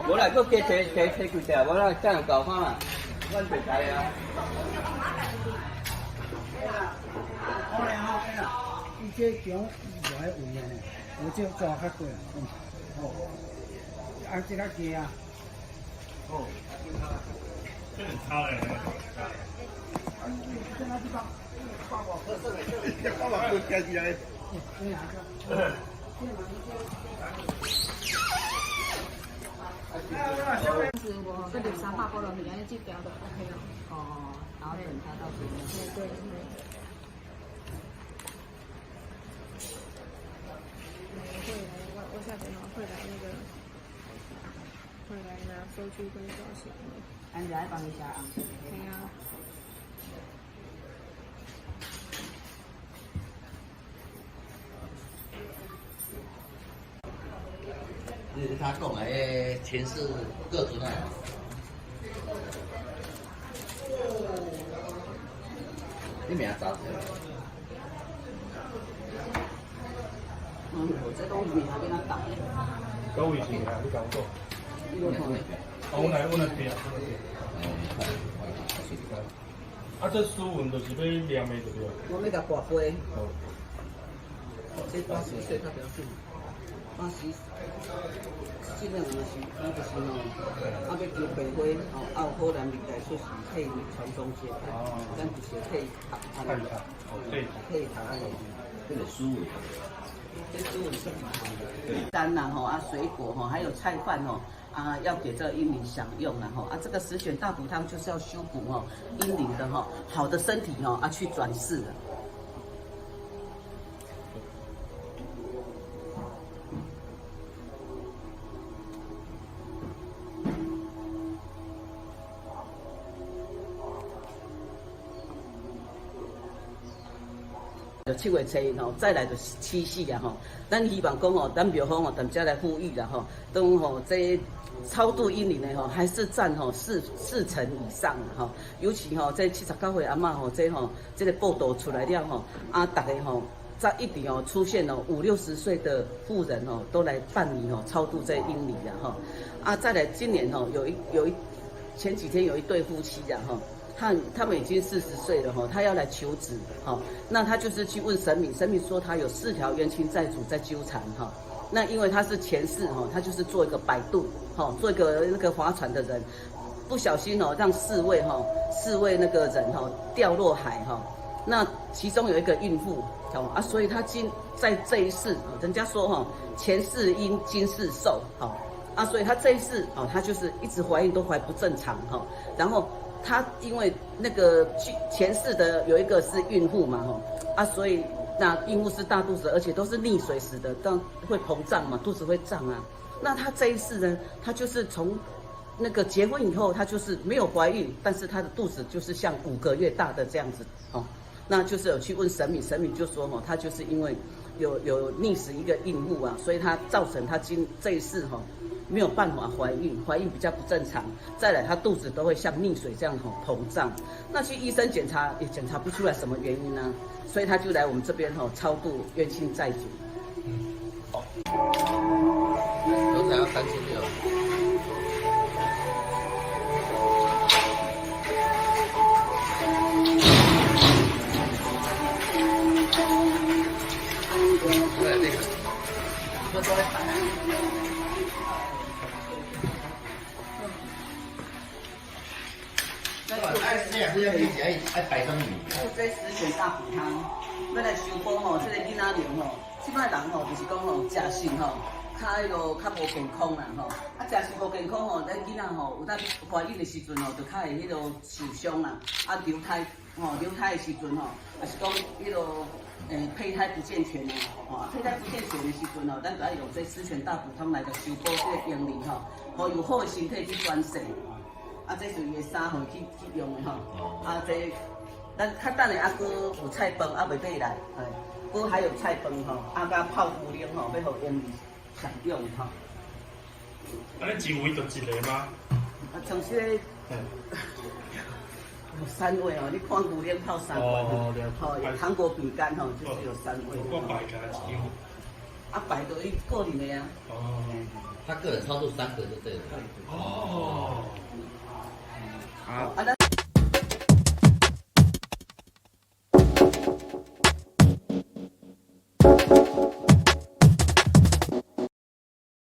我来个加几条，我来这样搞看嘛，我袂知啊。伊这姜无爱有呢，我这抓较贵啊。哦，啊这个鸡啊。哦。这很差嘞。是我这里300包了，你来这标的 OK 了。哦，然后等它到时候。对。我下边会来那个，会来拿收据跟照相。俺就爱帮你写啊。对呀。就是他讲的前世各种啊。你名查出来？这都名给他打。各位是啊，你讲过。我来听。啊，这书文就是要念的对不对？我要甲挂杯。哦。这80岁他不要紧，80，尽量就是伊就是吼，要求白花吼，有可能历代出世替传宗接代，咱就是替读安尼，替读安尼。这个书文。这书文是蛮好的。单啦吼啊，水果吼，还有菜饭吼。啊，要给这个阴灵享用然后啊，这个十选大补汤就是要修补哦阴灵的哈好的身体哦啊去转世的。7月初吼，再来就是七夕啊吼，咱希望讲吼，咱庙方吼，大家来呼吁啦吼，都吼这超度阴灵的吼，还是占吼四成以上吼，尤其吼这79岁阿嬷吼，这吼这个报道出来了吼，啊，大家吼在一直哦出现哦50、60岁的妇人哦，都来办理哦超度这阴灵啦吼，啊，再来今年吼有一前几天有一对夫妻呀吼。他们已经40岁了哈，他要来求子哈，那他就是去问神明，神明说他有4条冤亲债主在纠缠哈，那因为他是前世哈，他就是做一个摆渡哈，做一个那个划船的人，不小心哦让4位那个人哈掉落海哈，那其中有一个孕妇啊，所以他在这一世，人家说哈前世阴今世寿哈啊，所以他这一世哦他就是一直怀孕都怀不正常哈，然后。他因为那个前世的有一个是孕妇嘛吼啊，所以那孕妇是大肚子，而且都是溺水死的，当会膨胀嘛，肚子会胀啊。那他这一世呢，他就是从那个结婚以后，他就是没有怀孕，但是他的肚子就是像5个月大的这样子哦。那就是有去问神明，神明就说他就是因为有溺死一个孕妇啊，所以他造成他这一世没有办法怀孕比较不正常，再来她肚子都会像溺水这样膨胀，那去医生检查也检查不出来什么原因呢，所以他就来我们这边超度冤亲债主。好，刚才要3600。爱摆上米。这10选大补汤，要来修补这个囡仔娘即摆人就是讲食性较无健康啦啊食性无健康咱囡仔有当怀孕的时阵就较会受伤啦，啊流胎的时阵也是讲胚胎不健全胚胎不健全的时阵咱就要用这10选大补汤来修补这个阴灵互有好的身体去转世。啊，这是伊的3号去用的啊，这咱较等下哥有菜饭未买来，哥还有菜饭啊，甲泡芙奶要互阴灵享用啊，你一位就1个吗？啊，像这个，有3味哦，你看牛奶泡3哦味，了解哦，韩国饼干吼就是有3味。我摆给他一张。啊，摆个伊个人的啊。哦。他个人操作3个就对了。哦。好，啊，咱。